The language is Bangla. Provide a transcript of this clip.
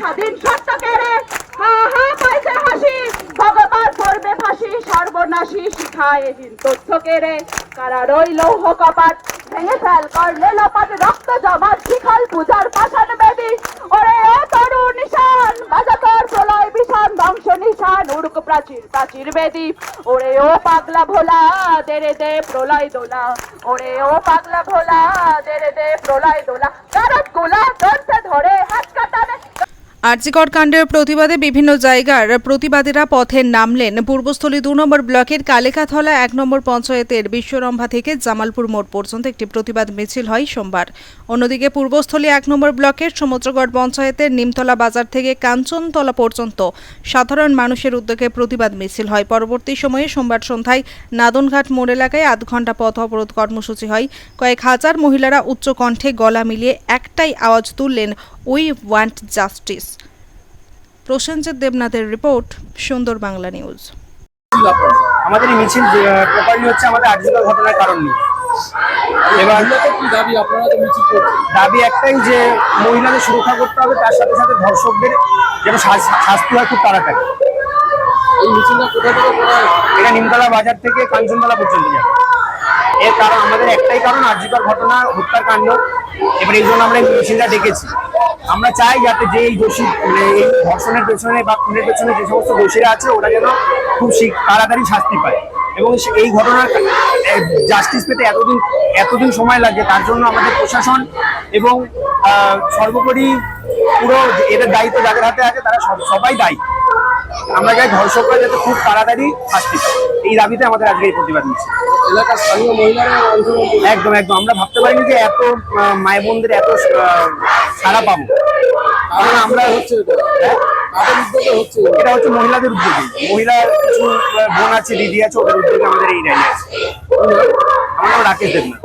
স্বাধীন সত্য কেড়ে হা হা পাইছে হাসি ভগবান পড়বে ফাঁসি সর্বনাশী শিখায় এদিন তথ্য কেড়ে কারা রইল কপাট ভেঙে ফেল করলে লপাট রক্ত জমাট শিখাল পূজার পাষাণ বেদী ওরে ও তরু নিশান বাজাতর প্রলয় বিষান ধ্বংস নিশান উড়ুক প্রাচীর প্রাচীর বেদী ওরে ও পাগলা ভোলা দেরে দে প্রলয় দোলা ওরে ও পাগলা ভোলা দেরে দে প্রলয় দোলা কারণ গোলা ধরতে ধরে হাত কাটানে। আরজিকর কাণ্ডের প্রতিবাদে বিভিন্ন জায়গার প্রতিবাদীরা পথে নামলেন। পূর্বস্থলী 2 নম্বর ব্লকের কালেকাথলা 1 নম্বর পঞ্চায়েতের বিশ্বরম্ভা থেকে জামালপুর মোড় পর্যন্ত একটি প্রতিবাদ মিছিল হয় সোমবার। অন্যদিকে পূর্বস্থলী 1 নম্বর ব্লকের সমুদ্রগড় পঞ্চায়েতের নিমতলা বাজার থেকে কাঞ্চনতলা পর্যন্ত সাধারণ মানুষের উদ্যোগে প্রতিবাদ মিছিল হয়। পরবর্তী সময়ে সোমবার সন্ধ্যায় নাদনঘাট মোড় এলাকায় আধ ঘণ্টা পথ অবরোধ কর্মসূচি হয়। কয়েক হাজার মহিলারা উচ্চ কণ্ঠে গলা মিলিয়ে একটাই আওয়াজ তুললেন, উই ওয়ান্ট জাস্টিস। প্রসেনজিৎ দেবনাথের রিপোর্ট, সুন্দর বাংলা নিউজ। আমাদের এই মিছিল প্রপারলি হচ্ছে আমাদের আর্জিকর ঘটনার কারণ নিয়ে। এবার কি দাবি আপনারা তো মিছিল করছেন? দাবি একটাই যে মহিলাদের সুরক্ষা করতে হবে, তার সাথে সাথে ধর্ষকদের যেন শাস্তি হয় খুব তাড়াতাড়ি। এই মিছিলটা কোথা থেকে করা হয়? এটা নিমতলা বাজার থেকে কাঞ্চনতলা পর্যন্ত যাবে। এর কারণ আমাদের একটাই কারণ, আর্জিকর ঘটনা, হত্যাকাণ্ড। এবার এই জন্য আমরা এই মিছিলটা ডেকেছি। আমরা চাই যাতে যে এই দোষী এই ধর্ষণের পেছনে বা খুনের পেছনে যে সমস্ত দোষীরা আছে ওরা যেন খুব তাড়াতাড়ি শাস্তি পায়, এবং এই ঘটনার জাস্টিস পেতে এতদিন সময় লাগে। তার জন্য আমাদের প্রশাসন এবং সর্বোপরি পুরো এদের দায়িত্ব যাদের হাতে আছে তারা সবাই দায়ী। আমরা চাই ধর্ষকরা যাতে খুব তাড়াতাড়ি শাস্তি পায়। এই দাবিতে আমাদের আজকে এই প্রতিবাদ মিছিল। এলাকার স্থানীয় মহিলারা অংশগ্রহণ করছে। একদম আমরা ভাবতে পারিনি যে এত মায়ের বোনদের এত সাড়া পাবো। কারণ আমরা হচ্ছে এটা হচ্ছে মহিলাদের উদ্যোগে, মহিলার কিছু বোন আছে, দিদি আছে, ওদের উদ্যোগে আমাদের এই র্যালি আছে। আমার নাম রাকেশ দেবনাথ।